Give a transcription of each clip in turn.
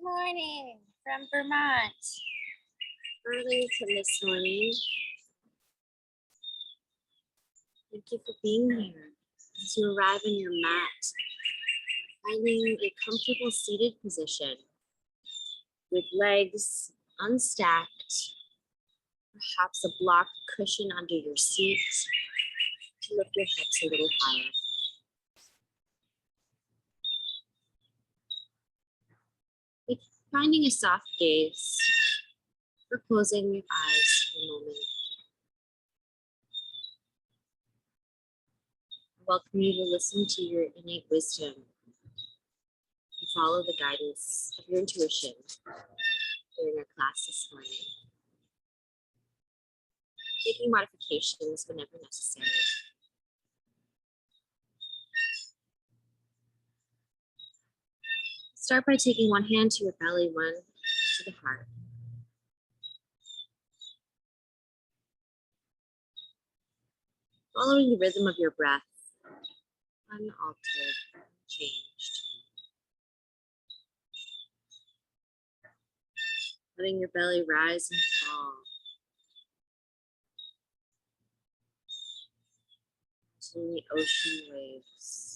Good morning from Vermont. Burlington this morning. Thank you for being here. As you arrive on your mat, finding a comfortable seated position with legs unstacked, perhaps a block cushion under your seat to lift your hips a little higher. Finding a soft gaze or closing your eyes for a moment. I welcome you to listen to your innate wisdom and follow the guidance of your intuition during our class this morning. Making modifications whenever necessary. Start by taking one hand to your belly, one to the heart. Following the rhythm of your breath, unaltered, unchanged. Letting your belly rise and fall. To the ocean waves.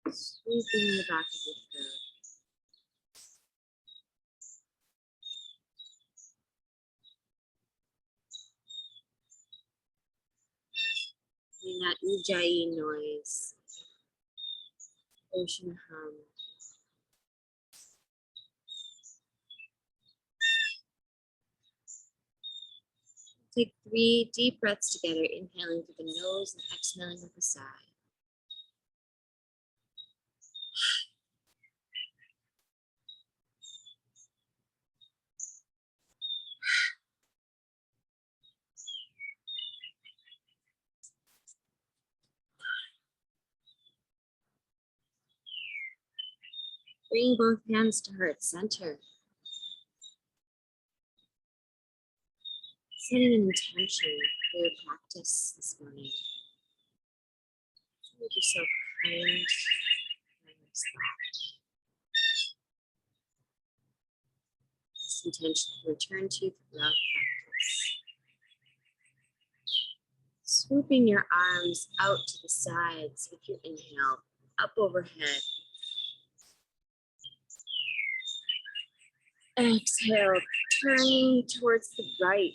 Sweeping in the back of your throat. Hearing that ujjayi noise. Ocean hum. Take 3 deep breaths together, inhaling through the nose and exhaling with a sigh. Bring both hands to heart center. Setting an intention for your practice this morning. Make yourself kind and respect. This intention to return to throughout practice. Swooping your arms out to the sides with your inhale, up overhead. Exhale, turning towards the right.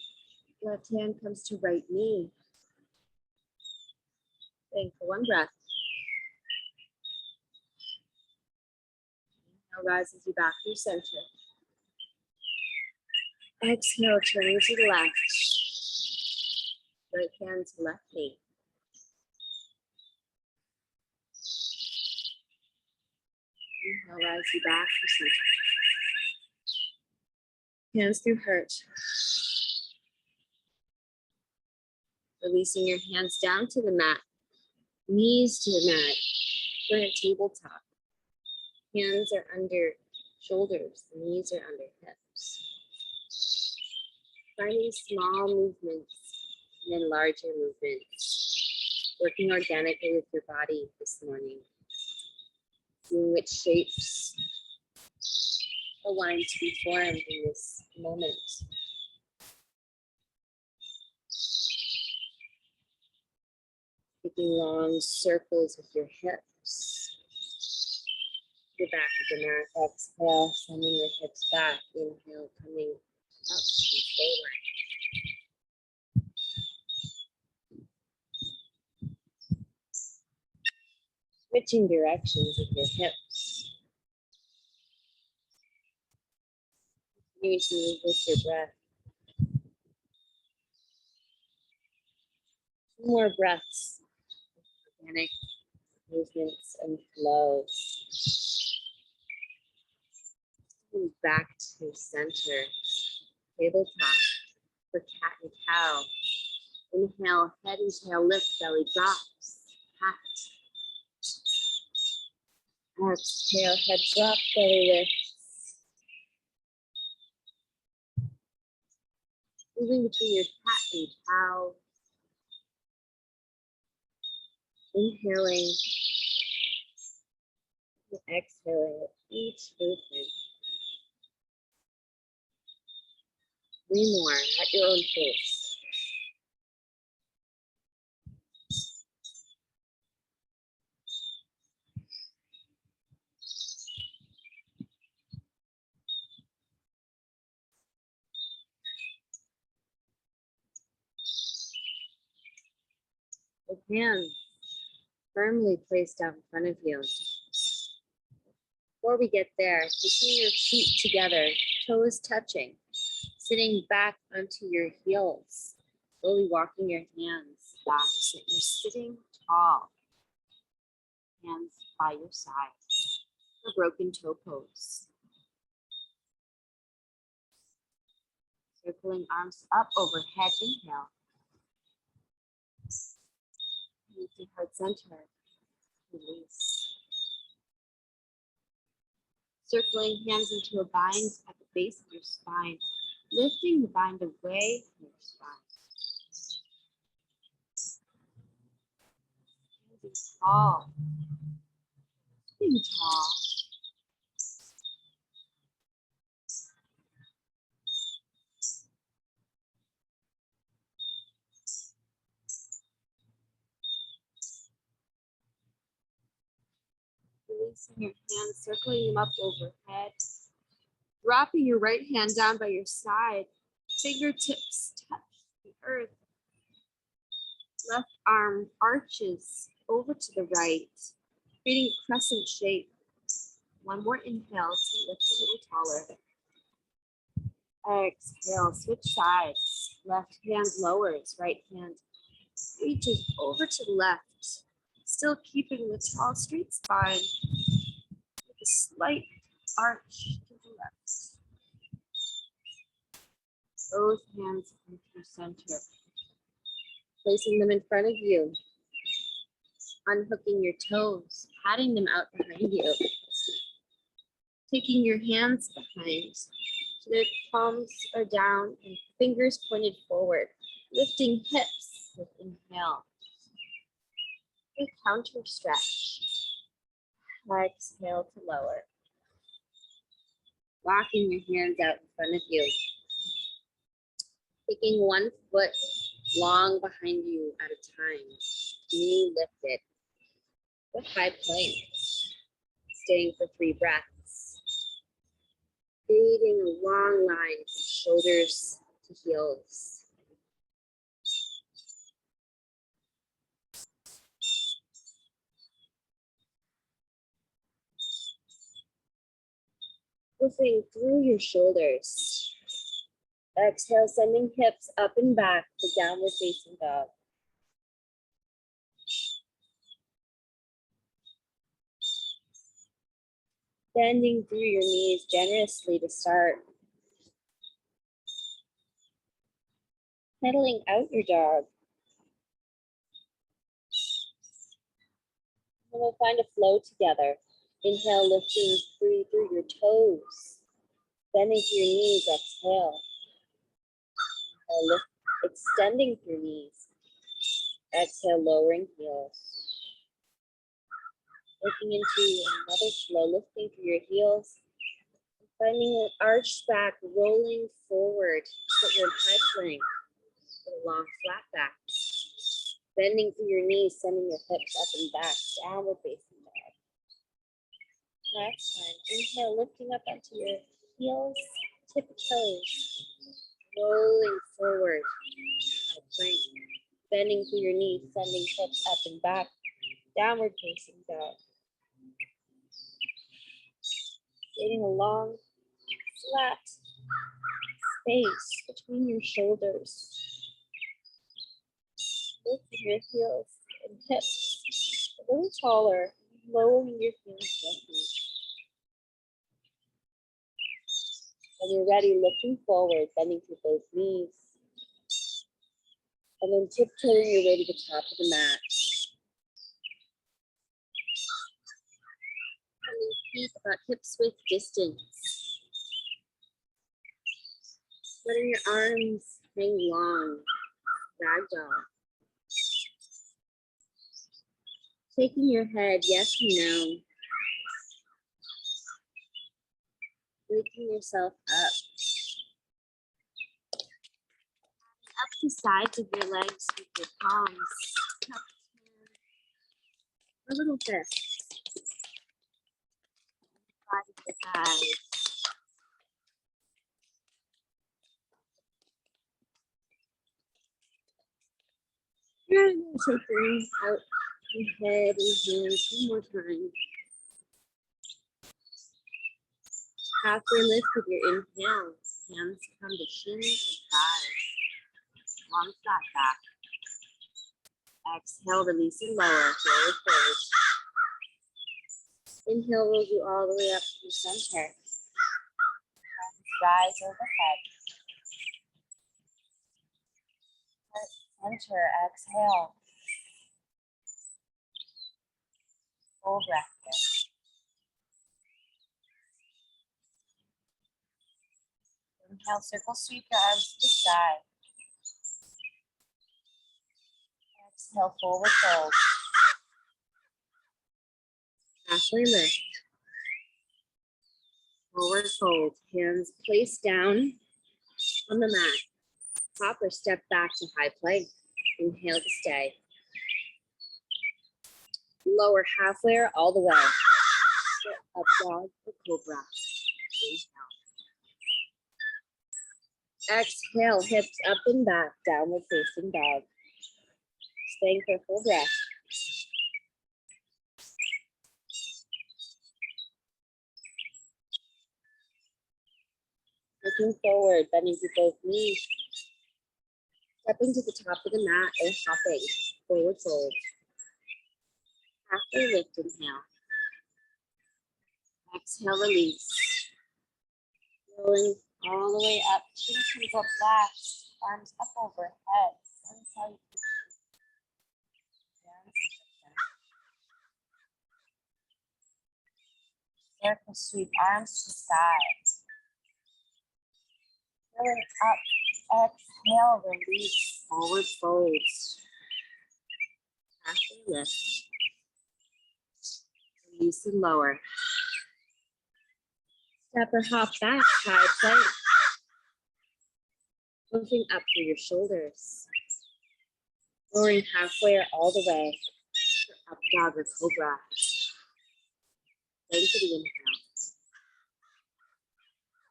Left hand comes to right knee. Staying for one breath. Inhale rises you back through center. Exhale, turning to the left. Right hand to left knee. Inhale, rise you back through center. Hands through heart. Releasing your hands down to the mat. Knees to the mat. We're in a tabletop. Hands are under shoulders. The knees are under hips. Finding small movements and then larger movements. Working organically with your body this morning. Seeing which shapes are wanting to be formed in this moment. Taking long circles with your hips. The back of the mat. Exhale, sending your hips back. Inhale, coming up and forward. Switching directions with your hips. Continuing to move with your breath. 2 more breaths. Organic movements and flows. Move back to center. Tabletop for cat and cow. Inhale, head and tail lift, belly drops. Cat. Exhale, head drop, belly lifts. Moving between your cat and cow. Inhaling. Exhaling with each movement. 3 more at your own pace. With hands firmly placed out in front of you. Before we get there, keeping your feet together, toes touching, sitting back onto your heels, slowly walking your hands back so that you're sitting tall, hands by your side, a broken toe pose. Circling arms up overhead, inhale. Move to heart center, release. Circling hands into a bind at the base of your spine, lifting the bind away from your spine. Standing tall, sitting tall. Releasing your hands, circling them up overhead. Dropping your right hand down by your side. Fingertips touch the earth. Left arm arches over to the right, creating a crescent shape. One more inhale to lift a little taller. Exhale, switch sides. Left hand lowers, right hand reaches over to the left. Still keeping the tall, straight spine with a slight arch to the left. Both hands come through center. Placing them in front of you. Unhooking your toes, patting them out behind you. Taking your hands behind so their palms are down and fingers pointed forward. Lifting hips with inhale. A counter stretch. Exhale to lower. Walking your hands out in front of you. Taking one foot long behind you at a time. Knee lifted. With high plank. Staying for 3 breaths. Creating a long line from shoulders to heels. Moving through your shoulders. Exhale, sending hips up and back to downward facing dog. Bending through your knees generously to start. Pedaling out your dog. And we'll find a flow together. Inhale, lifting free through your toes. Bending through your knees, exhale. Lift, extending through knees. Exhale, lowering heels. Looking into another flow, lifting through your heels. Finding an arched back, rolling forward so that you're in high plank with a long flat back. Bending through your knees, sending your hips up and back, downward facing dog. Next time, inhale, lifting up onto your heels, tip of toes, rolling forward, high plank. Bending through your knees, sending hips up and back, downward facing dog. Creating a long, flat space between your shoulders. Lifting your heels and hips a little taller, lowering your heels gently. When you're ready, looking forward, bending through both knees. And then tiptoeing your way to the top of the mat. Coming feet about hips width distance. Letting your arms hang long, ragdoll. Shaking your head, yes or no. waking yourself up. Up the sides of your legs with your palms. A little fist. Side of your thighs. And taking out your head and hands one more time. Halfway lift with your inhale. Hands come to shins and thighs. Long flat back. Exhale, release and lower. Forward fold. Inhale rolls you all the way up to the center. Hands rise overhead. Center, exhale. Full breath here. Inhale, circle sweep your arms to the side. Exhale, forward fold. Halfway lift. Forward fold. Hands placed down on the mat. Hop or step back to high plank. Inhale to stay. Lower halfway or all the way. Up dog or cobra. Inhale. Exhale, hips up and back, downward facing dog. Staying for full breath. Looking forward, bending through both knees. Stepping to the top of the mat or hopping. Forward fold. Halfway lift, inhale. Exhale, release. Rolling all the way up. Chin comes up last. Arms up overhead. Sun salutation. Circle sweep, arms to the side. Filling up, exhale, release, forward folds. Halfway lift. Release and lower. Step or hop back, high plank. Lifting up through your shoulders. Lowering halfway or all the way. Up dog or cobra. Thank you for the inhale.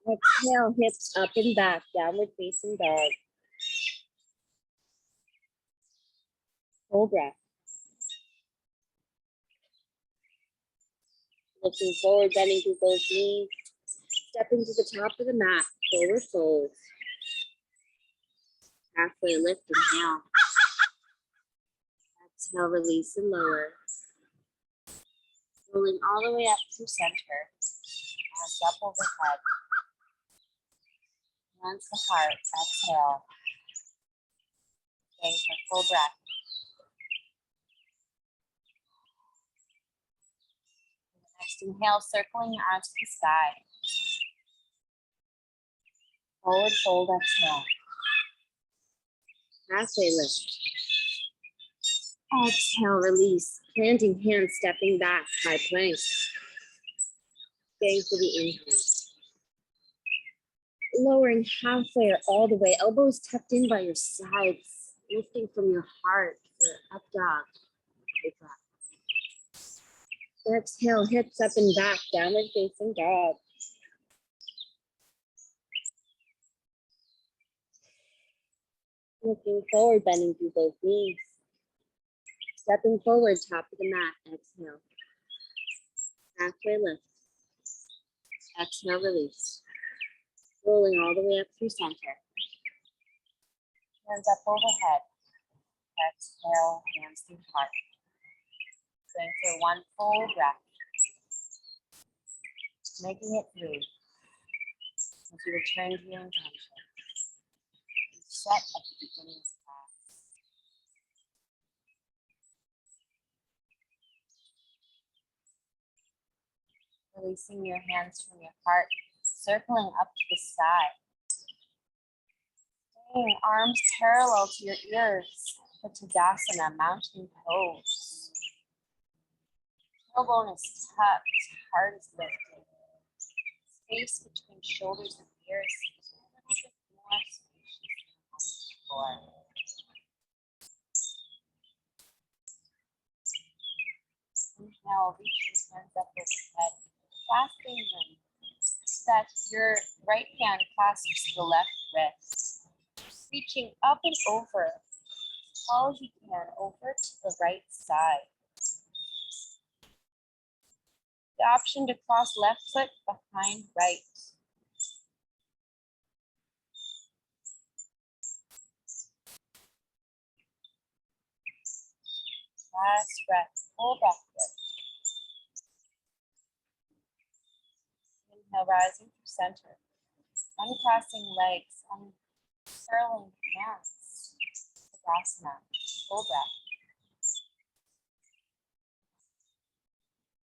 Exhale, hips up and back, downward facing dog. Full breath. Looking forward, bending through both knees. Stepping to the top of the mat, forward fold. Halfway lift, inhale. Exhale, release and lower. Rolling all the way up to center. Hands up overhead. Hands to heart, exhale. Stay for full breath. Next inhale, circling your arms to the side. Forward fold, exhale. Halfway lift. Exhale, release. Planting hands, stepping back, high plank. Staying for the inhale. Lowering halfway or all the way, elbows tucked in by your sides, lifting from your heart for up dog. Exhale, hips up and back, downward facing dog. Looking forward, bending through both knees. Stepping forward, top of the mat, exhale. Halfway lift. Exhale, release. Rolling all the way up through center. Hands up overhead. Exhale, hands through heart. Going for one full breath. Making it through. As you return to your intention. Set at the beginning of class. Releasing your hands from your heart, circling up to the sky. Staying arms parallel to your ears for Tadasana, mountain pose. Tailbone is tucked, heart is lifted. space between shoulders and ears is a little bit more spacious than before. Inhale, reach your hands up overhead, clasping them so that your right hand clasps the left wrist. Reaching up and over as tall as you can over to the right side. The option to cross left foot behind right. Last breath, full breath here. Inhale, rising through center. Uncrossing legs, uncurling hands. Tadasana, full breath.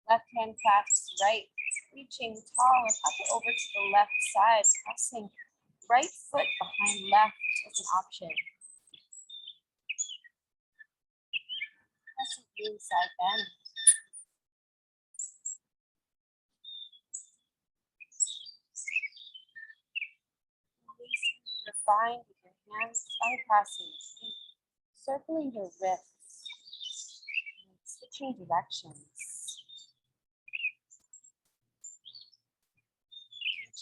Left hand clasps right, reaching tall and up and over to the left side, pressing right foot behind left as an option. Pressing inside bend. Releasing your spine with your hands uncrossing your feet, circling your wrists, and switching directions.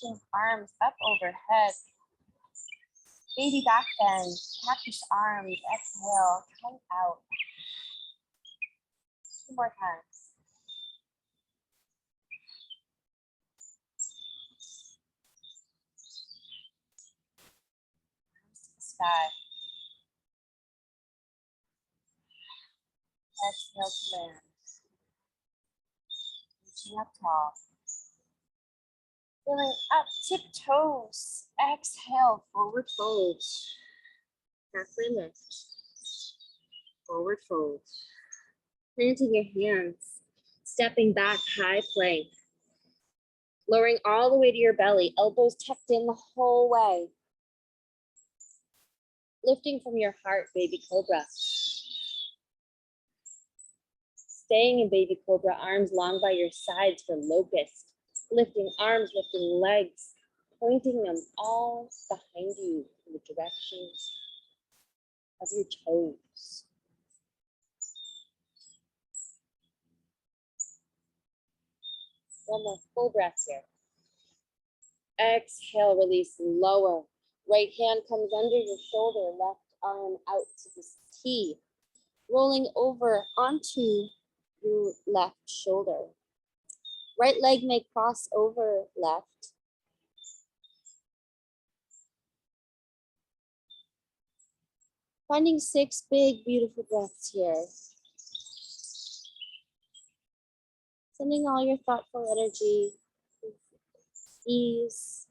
Reaching arms up overhead. Baby back bend, cactus arms, exhale, come out. 2 more times. Arms to the sky. Exhale to land. Reaching up tall. Filling up, tiptoes. Exhale, forward fold. Halfway lift. Forward fold. Planting your hands. Stepping back, high plank. Lowering all the way to your belly. Elbows tucked in the whole way. Lifting from your heart, baby cobra. Staying in baby cobra, arms long by your sides for locust. Lifting arms, lifting legs, pointing them all behind you in the direction of your toes. One more full breath here. Exhale, release, lower. Right hand comes under your shoulder, left arm out to the T. Rolling over onto your left shoulder. Right leg may cross over left. Finding 6 big, beautiful breaths here. Sending all your thoughtful energy, ease,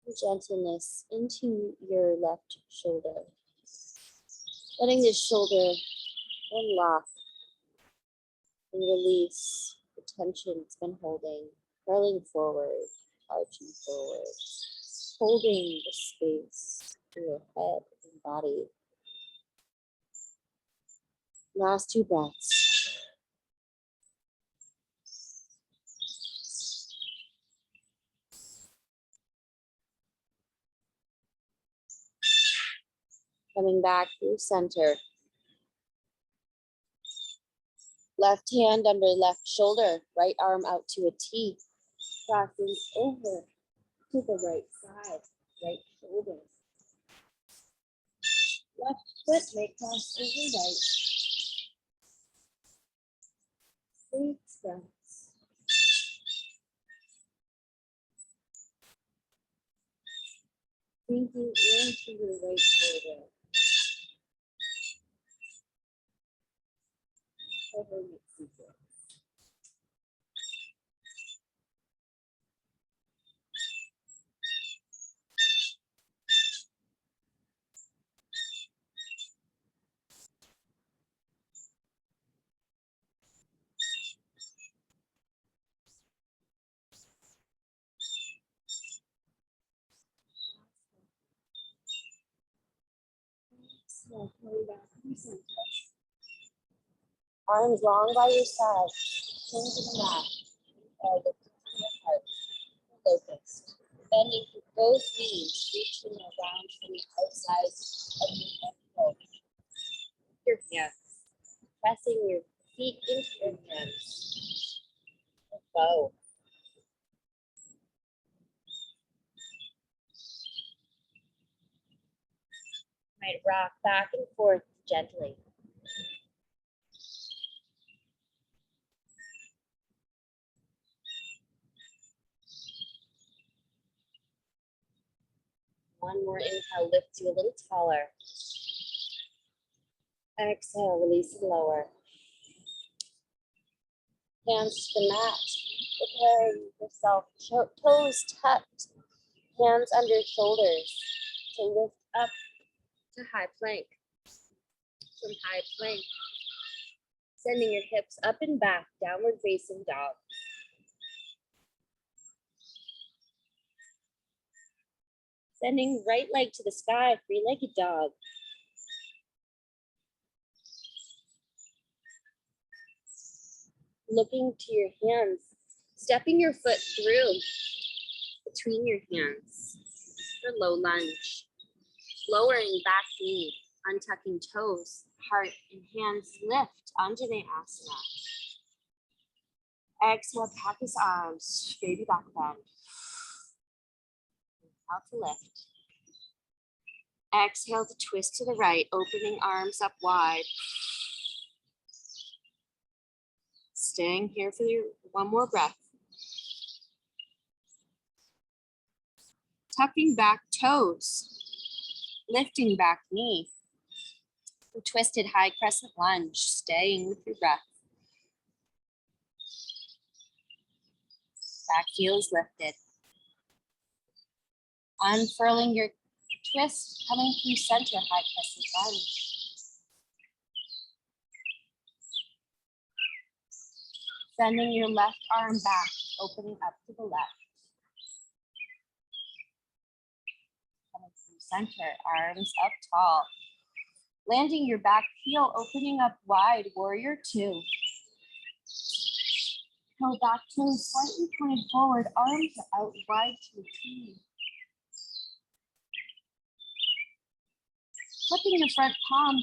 and gentleness into your left shoulder. Letting this shoulder unlock and release the tension it's been holding, curling forward, arching forward, holding the space in your head and body. Last 2 breaths. Coming back through center. Left hand under left shoulder, right arm out to a T. Crossing over to the right side, right shoulder. Left foot may cross over right. 6 breaths. Sinking into your right shoulder. Covering it deeper. Exhale, coming back through center. Arms long by your side. Chin to the mat. Lift to your heart. locust. Bending through both knees, reaching around from the outside of the ankle. Your hands, pressing your feet into your hands. Bow. Might rock back and forth gently. One more inhale lifts you a little taller. Exhale, release it lower. Hands to the mat. Preparing yourself, toes tucked, hands under shoulders to lift up to high plank. From high plank, sending your hips up and back, downward facing dog. Sending right leg to the sky, three-legged dog. Looking to your hands, stepping your foot through between your hands for low lunge. Lowering back knee, untucking toes, heart and hands lift, Anjaneyasana. Exhale, cactus arms, baby back bend. Inhale to lift. Exhale to twist to the right, opening arms up wide. Staying here for your one more breath. Tucking back toes, lifting back knee. Twisted high crescent lunge, staying with your breath. Back heel is lifted. Unfurling your twist, coming through center, high crescent lunge. Sending your left arm back, opening up to the left. Coming through center, arms up tall. Landing your back heel, opening up wide, warrior two. Heel back toes slightly pointed forward, arms out wide to a T. Flipping the front palm,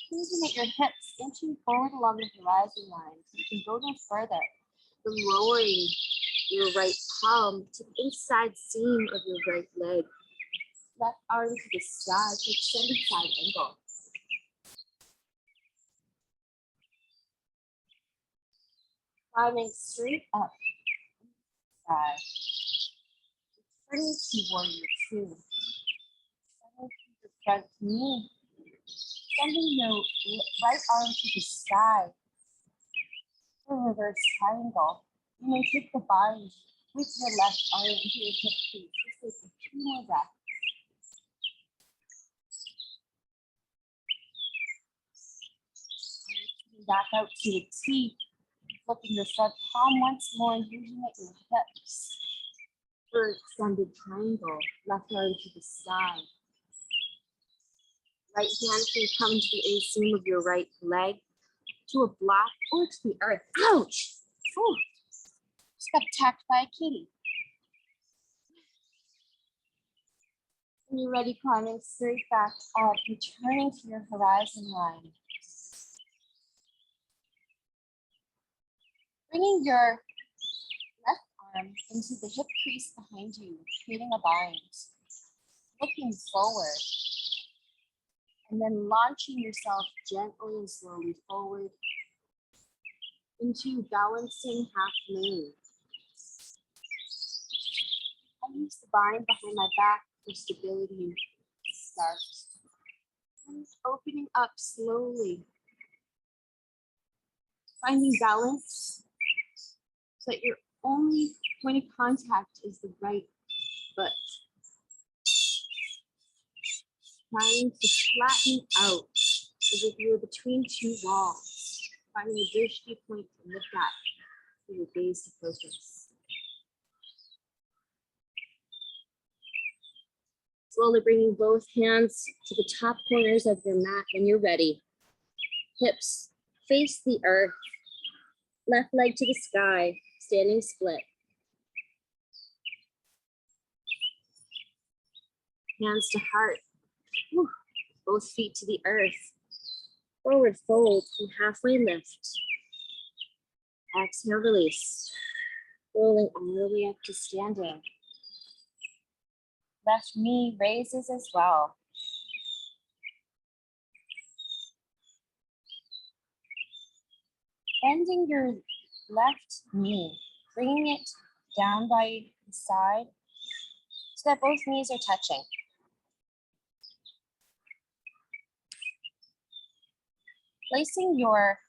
squeezing at your hips, inching forward along the horizon line. You can go no further than lowering your right palm to the inside seam of your right leg. Left arm to the sky to extended side angle. Climbing straight up, side. Turning to warrior two. Turning to the front knee. Sending your right arm to the sky for reverse triangle. You may take the bind with your left arm into your hip crease. Just take 2 more breaths. Back out to a T. Flipping the front palm once more and using at your hips for extended triangle. Left arm to the side. Right hand can come to the inseam of your right leg, to a block or to the earth. Ouch! Ooh. Just got attacked by a kitty. When you're ready, climbing straight back up, returning to your horizon line. Bringing your left arm into the hip crease behind you, creating a bind. Looking forward. And then launching yourself gently and slowly forward into balancing half moon. I use the bind behind my back for stability and start. And opening up slowly. Finding balance so that your only point of contact is the right foot. Trying to flatten out as if you were between 2 walls. Finding a drishti point to lift up for your gaze to focus. Slowly bringing both hands to the top corners of your mat when you're ready. Hips face the earth. Left leg to the sky, standing split. Hands to heart. Whew. Both feet to the earth. Forward fold and halfway lift. Exhale, release. Rolling all the way up to standing. Left knee raises as well. Bending your left knee, bringing it down by the side so that both knees are touching. Placing your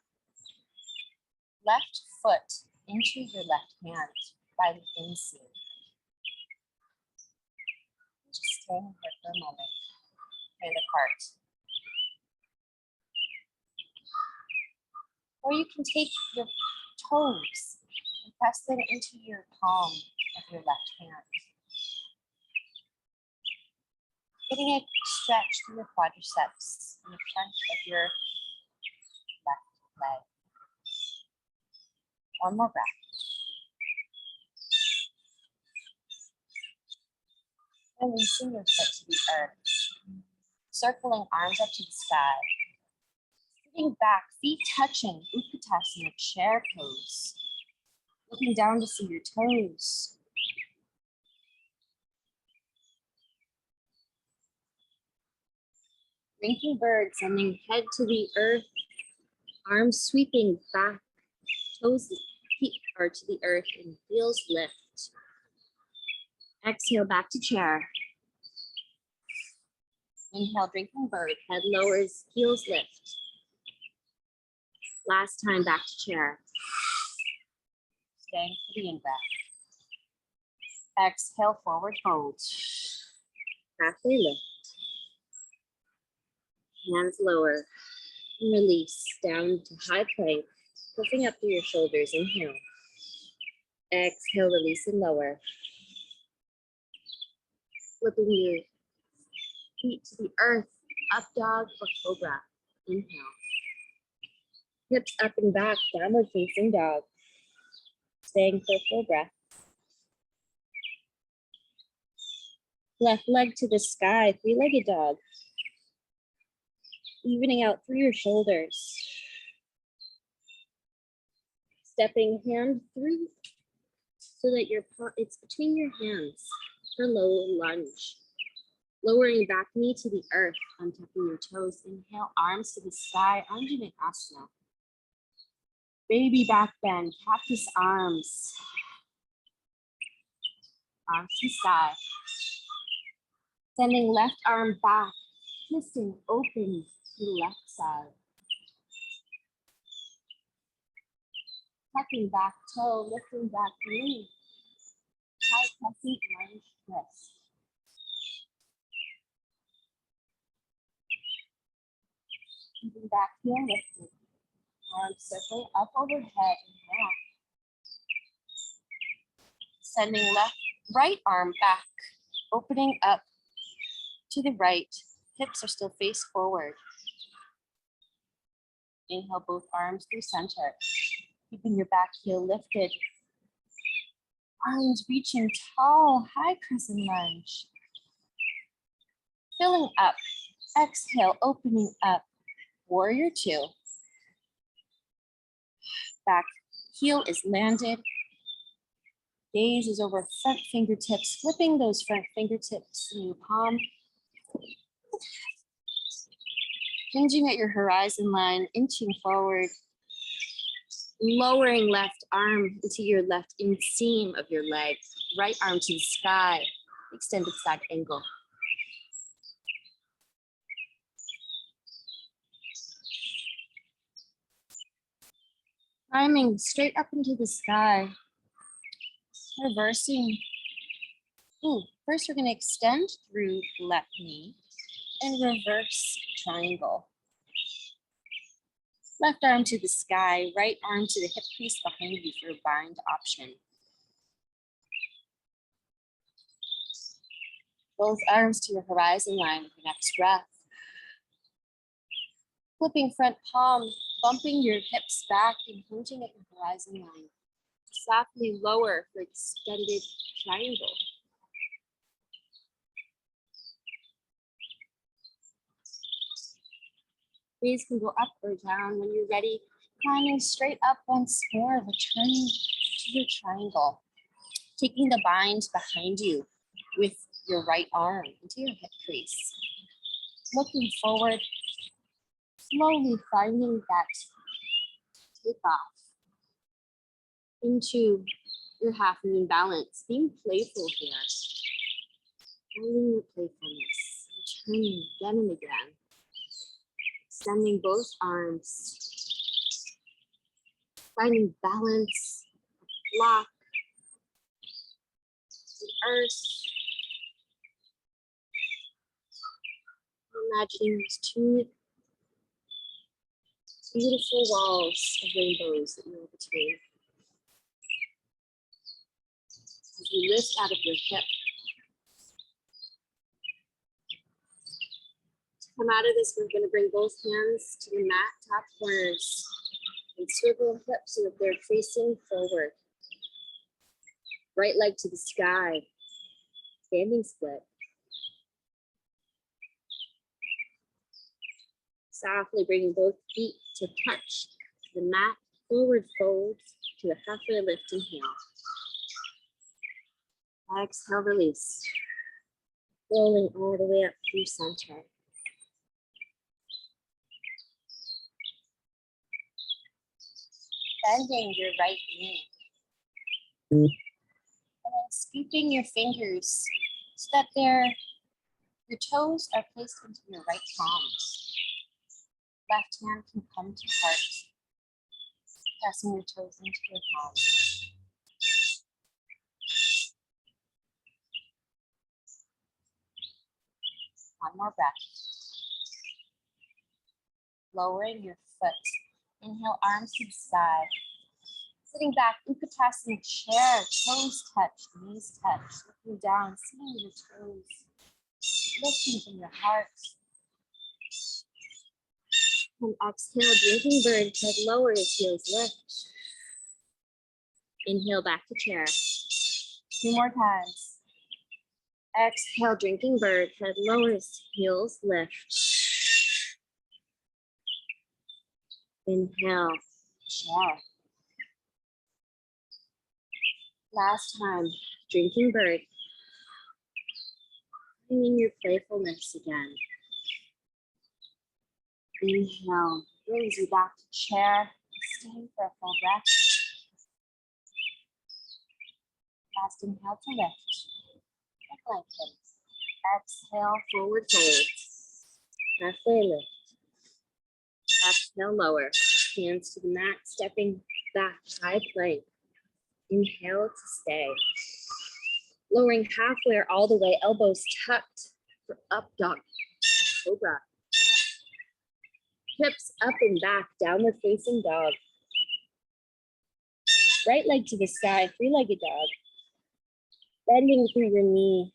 left foot into your left hand by the inseam. Just staying here for a moment, hand apart. Or you can take your toes and press them into your palm of your left hand. Getting a stretch through your quadriceps in the front of your left leg. One more breath. Releasing your foot to the earth. Circling arms up to the sky. Sitting back, feet touching, Utkatasana, chair pose. Looking down to see your toes. Drinking bird, sending head to the earth, arms sweeping back, toes, feet are to the earth, and heels lift. Exhale, back to chair. Inhale, drinking bird, head lowers, heels lift. Last time, back to chair. Staying for the in-breath. Exhale, forward fold. Halfway lift. Hands lower. And release down to high plank. Puffing up through your shoulders. Inhale. Exhale, release and lower. Flipping your feet to the earth. Up dog or cobra. Inhale. Hips up and back. Downward facing dog. Staying for a full breath. Left leg to the sky, three-legged dog. Evening out through your shoulders. Stepping hand through so that it's between your hands for low lunge. Lowering back knee to the earth, untucking your toes. Inhale, arms to the sky, Anjaneyasana. Baby back bend, cactus arms. Arms to the sky. Sending left arm back, twisting open to the left side. Tucking back toe, lifting back knee. High crescent lunge twist. Keeping back heel lifted. Arms circling up overhead and back. Sending right arm back, opening up to the right. Hips are still face forward. Inhale, both arms through center. Keeping your back heel lifted. Arms reaching tall, high crescent lunge. Filling up. Exhale, opening up. Warrior two. Back heel is landed. Gaze is over front fingertips, flipping those front fingertips in your palm. Hinging at your horizon line, inching forward. Lowering left arm into your left inseam of your leg. Right arm to the sky, extended side angle. Climbing straight up into the sky. Reversing. First we're going to extend through the left knee and reverse triangle. Left arm to the sky, right arm to the hip crease behind you for a bind option. Both arms to your horizon line with the next breath. Flipping front palm, bumping your hips back and hinging at your horizon line. Softly lower for extended triangle. Breeze can go up or down when you're ready. Climbing straight up once more, returning to your triangle. Taking the bind behind you with your right arm into your hip crease. Looking forward, slowly finding that takeoff into your half moon balance. Being playful here. Finding your playfulness. Returning again and again. Extending both arms. Finding balance, block, the earth. Imagining these two beautiful walls of rainbows that you're between. As you lift out of your hip. To come out of this, we're going to bring both hands to the mat, top corners, and swivel hips so that they're facing forward. Right leg to the sky, standing split. Softly bringing both feet to touch the mat, forward fold to a halfway lift, inhale. Exhale, release. Rolling all the way up through center. bending your right knee. And then scooping your fingers so that your toes are placed into your right palms. Left hand can come to heart, pressing your toes into your palms. One more breath. Lowering your foot. Inhale, arms to the sky. Sitting back, Utkatasana chair, toes touch, knees touch. Looking down, sitting with your toes. Lifting from your heart. And exhale, drinking bird, head lower as heels lift. Inhale, back to chair. 2 more times. Exhale, drinking bird, head lower as heels lift. Inhale, chair. Last time, drinking bird. Bringing your playfulness again. Inhale, brings you back to chair. Staying for a full breath. Last inhale to lift. And lengthen. Exhale, forward fold. Halfway lift. Exhale, lower. Hands to the mat, stepping back, high plank. Inhale to stay. Lowering halfway or all the way, elbows tucked for up dog, cobra. Hips up and back, downward facing dog. Right leg to the sky, three-legged dog. Bending through your knee,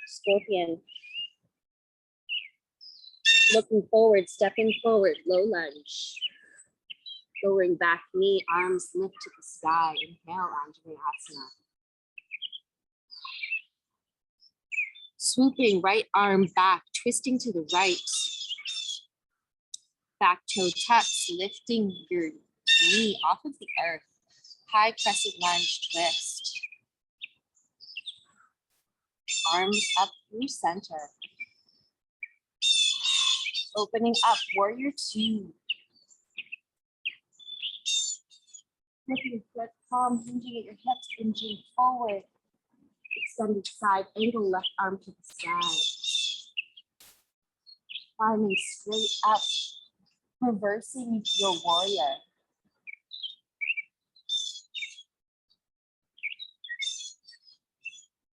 scorpion. Looking forward, stepping forward, low lunge. Lowering back knee, arms lift to the sky. Inhale, Anjaneyasana. Swooping right arm back, twisting to the right. Back toe tucks, lifting your knee off of the earth. High crescent lunge twist. Arms up through center. Opening up, warrior 2. Lifting foot, palm hinging at your hips, hinging forward. Extended side angle, left arm to the sky. Climbing straight up, reversing your warrior.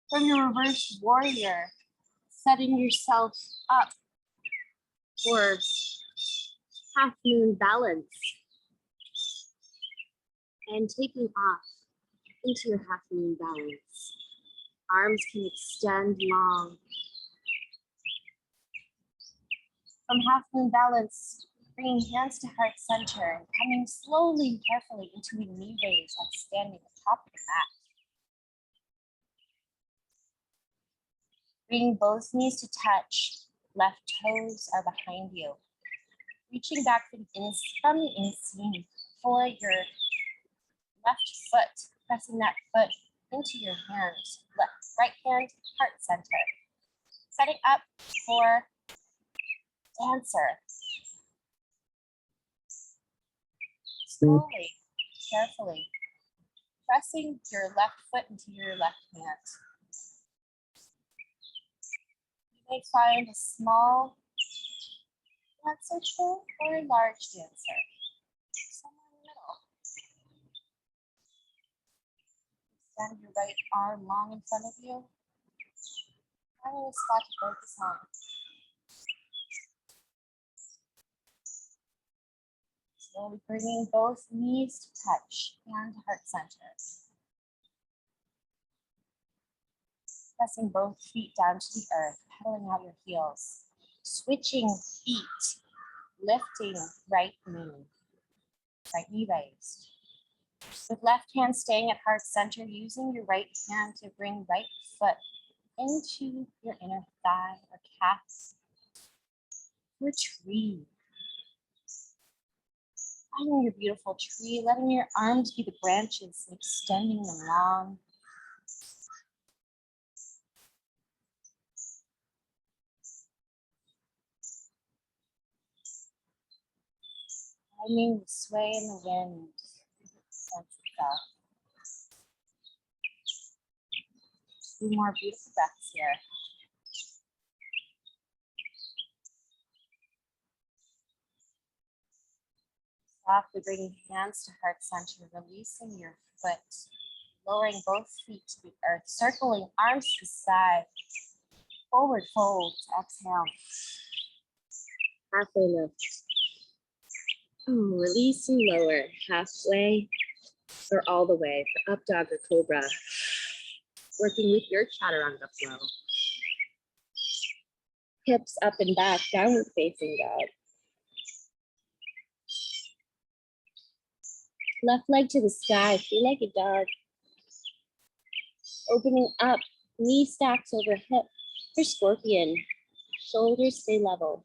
From your reverse warrior, setting yourself up for half moon balance. And taking off into your half moon balance. Arms can extend long. From half moon balance, bringing hands to heart center and coming slowly and carefully into a knee raise and standing atop the mat. Bringing both knees to touch, left toes are behind you. Reaching back from the inseam for your left foot, pressing that foot into your hand. Right hand, heart center. Setting up for dancer. Slowly, carefully, pressing your left foot into your left hand. You may find a small dancer toe or a large dancer, somewhere in the middle. Extend your right arm long in front of you. Finding a spot to focus on. Slowly bringing both knees to touch and heart center. Pressing both feet down to the earth, pedaling out your heels. Switching feet, lifting right knee raised. With left hand staying at heart center, using your right hand to bring right foot into your inner thigh or calf. For tree. Finding your beautiful tree, letting your arms be the branches and extending them long. Finding the sway in the wind. Sense itself. 2 more beautiful breaths here. Softly bringing hands to heart center, releasing your foot, lowering both feet to the earth, circling arms to the sky, forward fold, exhale. Halfway lift. Release and lower, halfway or all the way for up dog or cobra. Working with your chaturanga flow. Hips up and back, downward facing dog. Left leg to the sky, three-legged dog. Opening up, knee stacks over hip for scorpion. Shoulders stay level.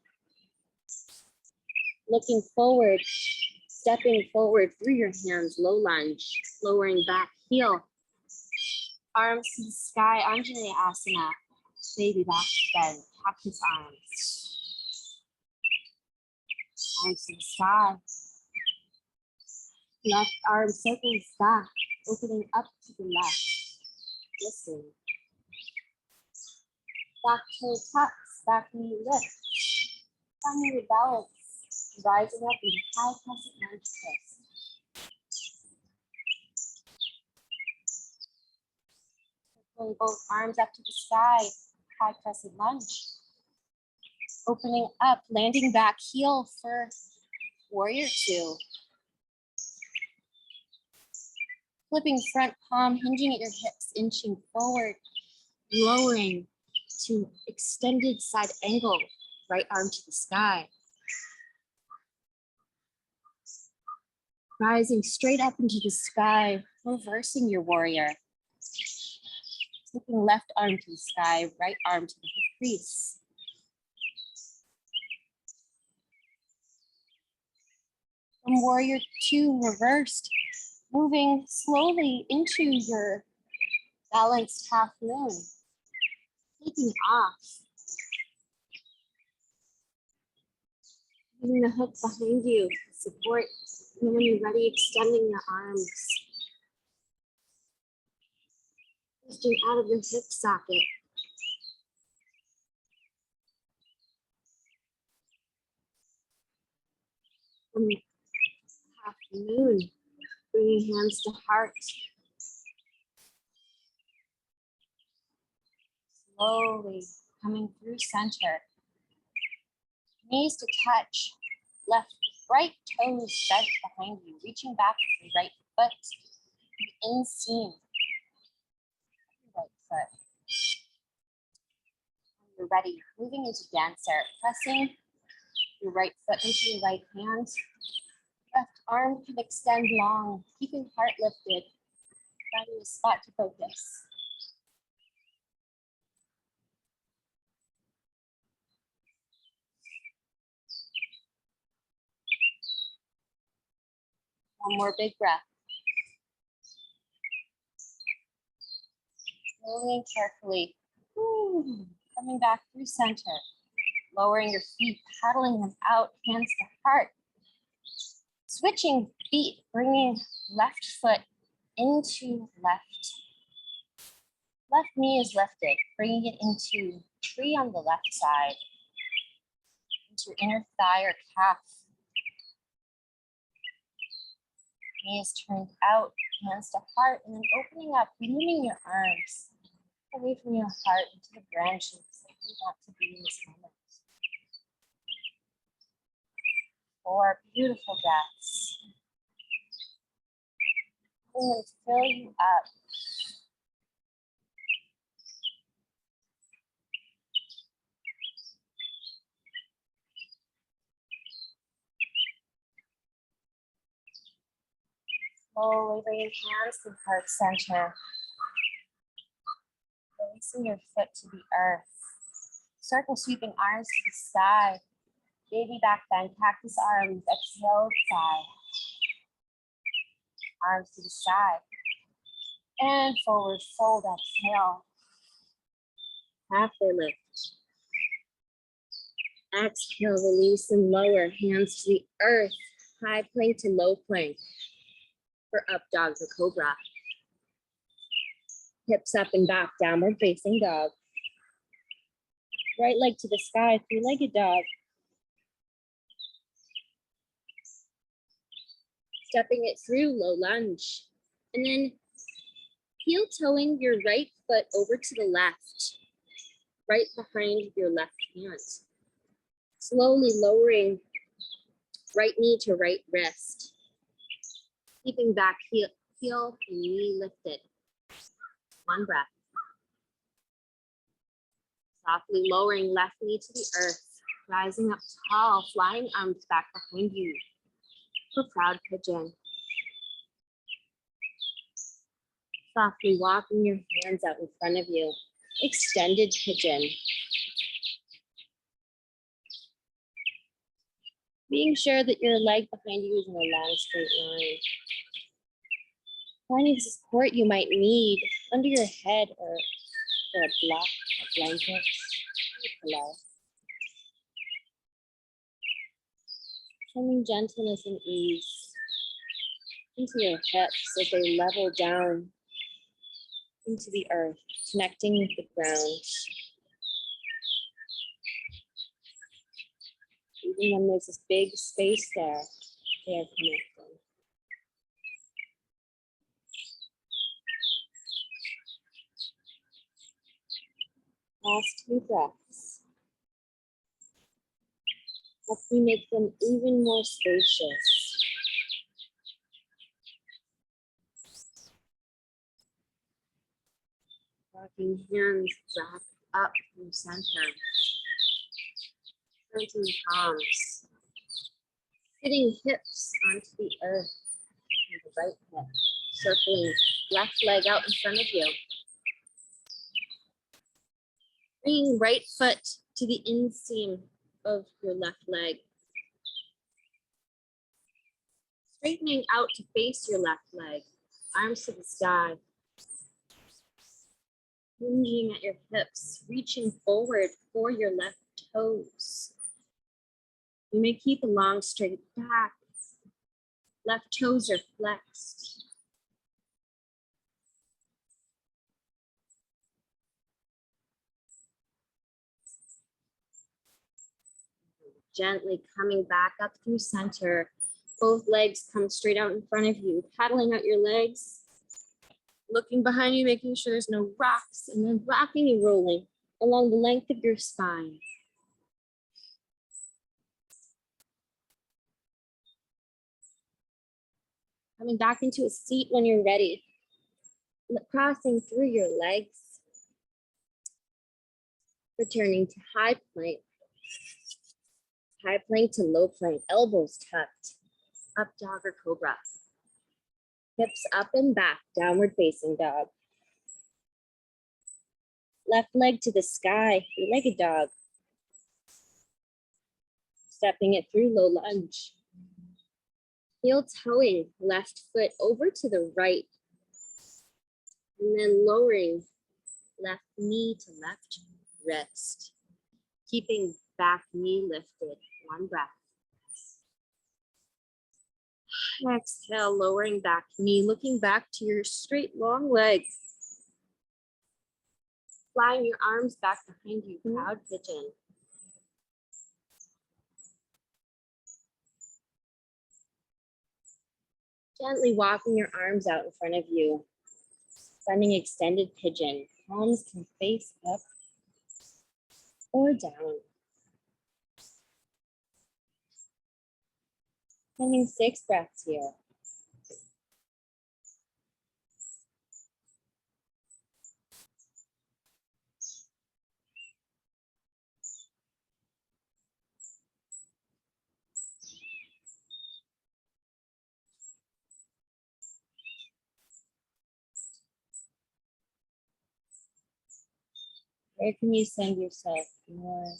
Looking forward, stepping forward through your hands, low lunge, lowering back heel. Arms to the sky, Anjali Asana. Baby back bend, cactus arms. Arms to the sky. Left arm circles back, opening up to the left. Listen. Back toe tucks, back knee lifts. Finding your balance, rising up into high crescent lunge twist. Circling both arms up to the sky, high crescent lunge. Opening up, landing back heel for warrior 2. Flipping front palm, hinging at your hips, inching forward, lowering to extended side angle, right arm to the sky. Rising straight up into the sky, reversing your warrior. Taking left arm to the sky, right arm to the hip crease. From warrior 2 reversed, moving slowly into your balanced half moon. Taking off. Using the hook behind you, support. And when you're ready, extending your arms. Lifting out of your hip socket. From half moon, bringing hands to heart. Slowly coming through center. Knees to touch. Right toes bent behind you, reaching back with your right foot. The inseam. Right foot. When you're ready, moving into dancer, pressing your right foot into your right hand. Left arm can extend long, keeping heart lifted. Finding a spot to focus. One more big breath. Slowly and carefully. Coming back through center. Lowering your feet, paddling them out, hands to heart. Switching feet, bringing left foot into left. Left knee is lifted, bringing it into tree on the left side. Into your inner thigh or calf. Knee is turned out, hands to heart, and then opening up, moving your arms away from your heart into the branches that you want to be in this moment. 4 beautiful breaths. I'm going to fill you up. Slowly bringing hands to heart center. Releasing your foot to the earth. Circle sweeping arms to the sky. Baby back bend, cactus arms, exhale, sigh. Arms to the side. And forward fold, exhale. Halfway lift. Exhale, release and lower. Hands to the earth. High plank to low plank. For up dog or cobra. Hips up and back, downward facing dog. Right leg to the sky, 3-legged dog. Stepping it through, low lunge. And then heel toeing your right foot over to the left. Right behind your left hand. Slowly lowering right knee to right wrist. Keeping back heel and knee lifted. 1 breath. Softly lowering left knee to the earth. Rising up tall, flying arms back behind you. For proud pigeon. Softly walking your hands out in front of you. Extended pigeon. Being sure that your leg behind you is in a long straight line. Finding support you might need under your head or for a block, a blanket, a pillow. Sending gentleness and ease into your hips as they level down into the earth, connecting with the ground. Even when there's this big space there, they are connecting. Last 2 breaths. Help me make them even more spacious. Walking hands back up from center. Planting palms. Sitting hips onto the earth with the right hip. Circling left leg out in front of you. Bringing right foot to the inseam of your left leg. Straightening out to face your left leg. Arms to the sky. Hinging at your hips, reaching forward for your left toes. You may keep a long straight back. Left toes are flexed. Gently coming back up through center. Both legs come straight out in front of you, paddling out your legs. Looking behind you, making sure there's no rocks, and then rocking and rolling along the length of your spine. Coming back into a seat when you're ready. Crossing through your legs. Returning to high plank. High plank to low plank, elbows tucked. Up dog or cobra. Hips up and back, downward facing dog. Left leg to the sky, 3-legged dog. Stepping it through, low lunge. Heel toeing left foot over to the right. And then lowering left knee to left wrist. Keeping back knee lifted. One breath. Exhale, lowering back knee, looking back to your straight long leg. Flying your arms back behind you, proud pigeon. Gently walking your arms out in front of you. Standing extended pigeon. Palms can face up or down. Spending 6 breaths here. Where can you send yourself more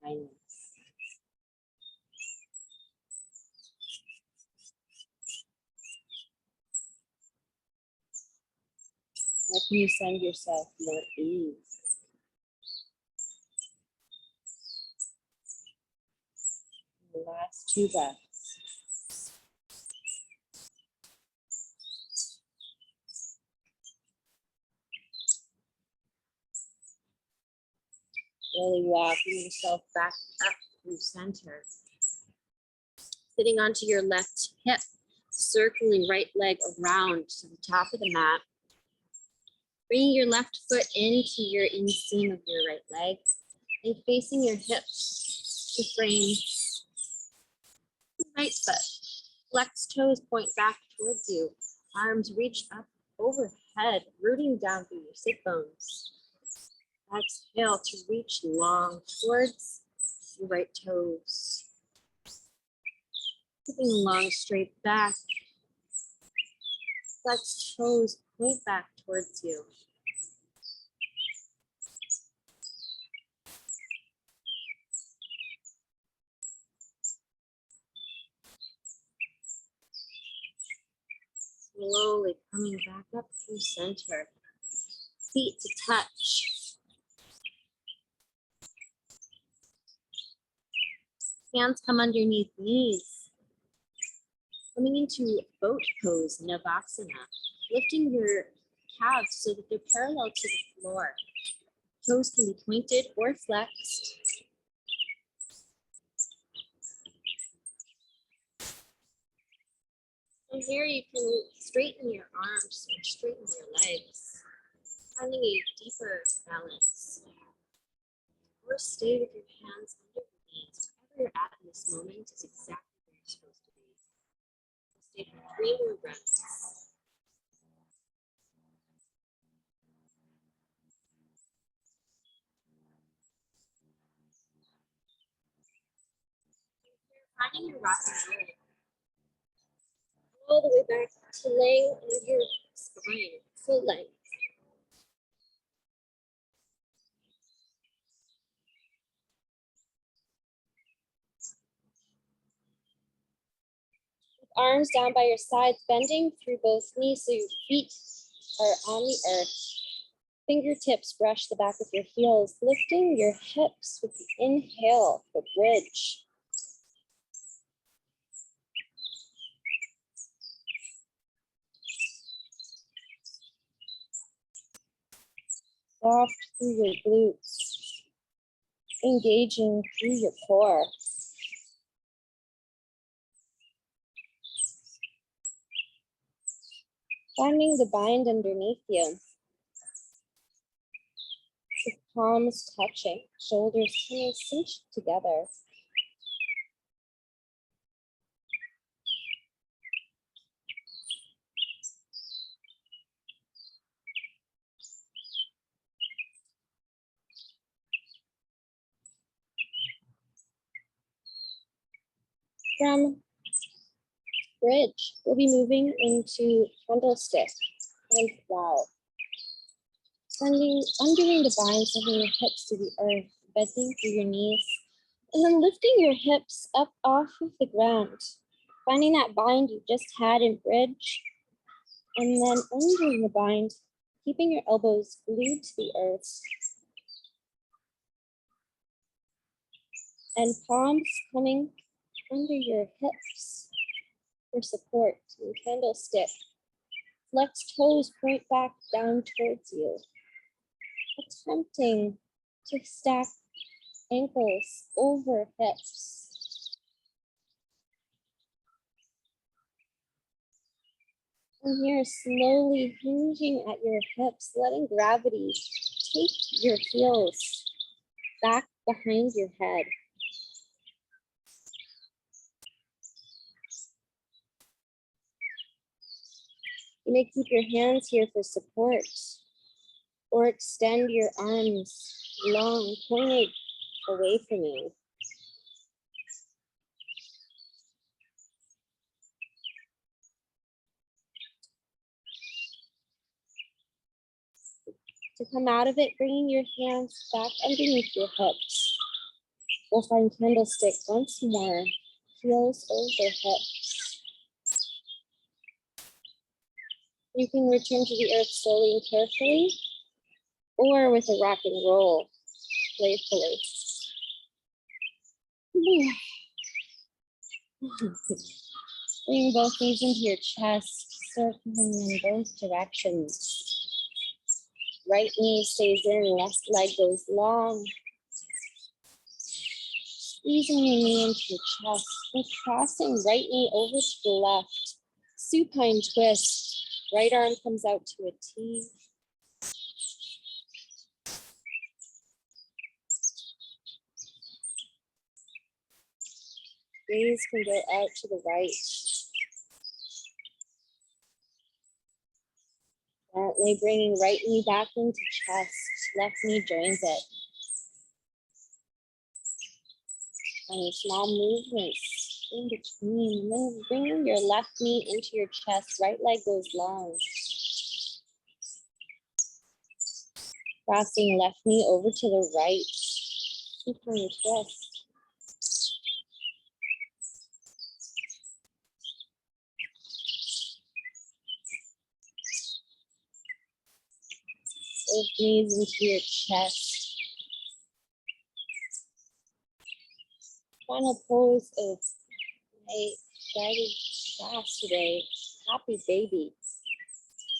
kindness? Where can you send yourself more ease? The last 2 breaths. Slowly walking yourself back up through center. Sitting onto your left hip, circling right leg around to the top of the mat. Bringing your left foot into your inseam of your right leg and facing your hips to frame the right foot. Flex toes point back towards you. Arms reach up overhead, rooting down through your sit bones. Exhale to reach long towards your right toes. Keeping a long straight back. Flex toes point back towards you. Slowly coming back up through center. Feet to touch. Hands come underneath knees. Coming into boat pose, Navasana. Lifting your calves so that they're parallel to the floor. Toes can be pointed or flexed. And here you can straighten your arms and straighten your legs, finding a deeper balance. Or stay with your hands under your knees. Wherever you're at in this moment is exactly where you're supposed to be. Stay for 3 more breaths. Finding your rock and roll. All the way back to laying on your spine, full length. With arms down by your sides, bending through both knees so your feet are on the earth. Fingertips brush the back of your heels, lifting your hips with the inhale for bridge. Soft through your glutes, engaging through your core. Finding the bind underneath you. With palms touching, shoulders coming cinched together. From bridge, we'll be moving into candlestick and plow. Undoing the bind, sending your hips to the earth, bending through your knees, and then lifting your hips up off of the ground. Finding that bind you just had in bridge, and then undoing the bind, keeping your elbows glued to the earth. And palms coming under your hips for support and candlestick. Flex toes point back down towards you. Attempting to stack ankles over hips. And here, slowly hinging at your hips, letting gravity take your heels back behind your head. You may keep your hands here for support, or extend your arms long, pointed away from you. To come out of it, bringing your hands back underneath your hips. We'll find candlestick once more, heels over hips. You can return to the earth slowly and carefully, or with a rock and roll, playfully. Bring both knees into your chest, circling in both directions. Right knee stays in, left leg goes long. Squeezing your knee into your chest and crossing right knee over to the left. Supine twist. Right arm comes out to a T. Gaze can go out to the right. Gently bringing right knee back into chest. Left knee joins it. And small movements in between. Then bringing your left knee into your chest. Right leg goes long. Crossing left knee over to the right. Supine twist. Both knees into your chest. Final pose of my guided class today. Happy baby.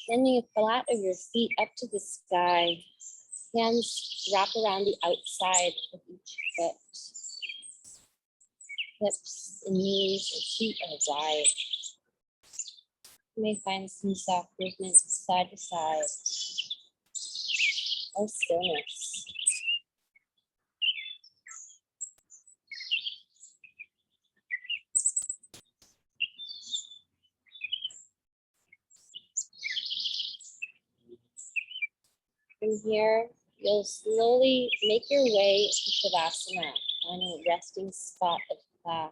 Bending the flat of your feet up to the sky. Hands wrap around the outside of each foot. Hips and knees and feet are wide. You may find some soft movements side to side. Or stillness. From here, you'll slowly make your way to Shavasana, final resting spot of class.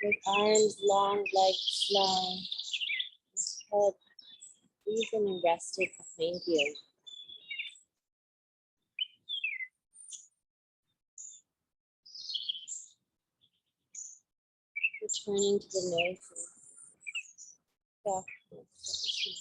With arms long, legs long, head even and rested behind you. Returning to the nose. Softness.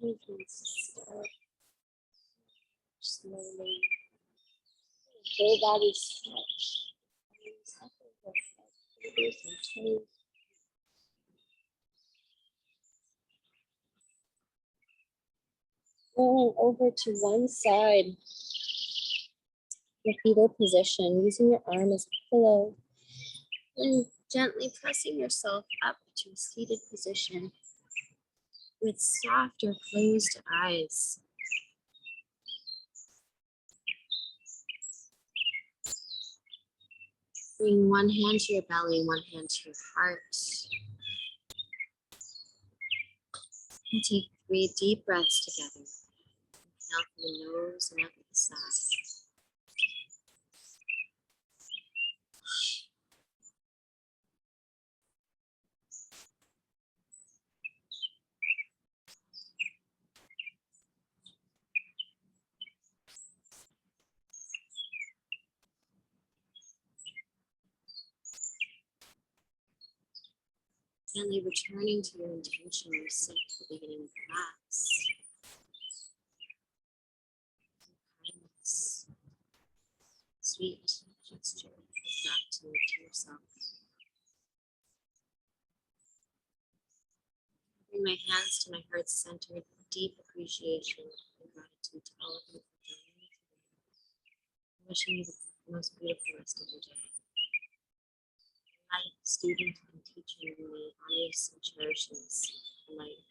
Movements start slowly. Whole body stretch. Arms up overhead, fingers and toes. Rolling over to one side. your fetal position, using your arm as a pillow, and gently pressing yourself up to a seated position with soft or closed eyes. Bring one hand to your belly, one hand to your heart. And take 3 deep breaths together. Inhale through the nose and out the side. Gently returning to your intention you set at the beginning of class. Kindness, sweet gesture of gratitude to yourself. Bring my hands to my heart center with deep appreciation and gratitude to all of you for joining me today. Wishing you the most beautiful rest of your day. Light, student, and teacher in me honors and cherishes the light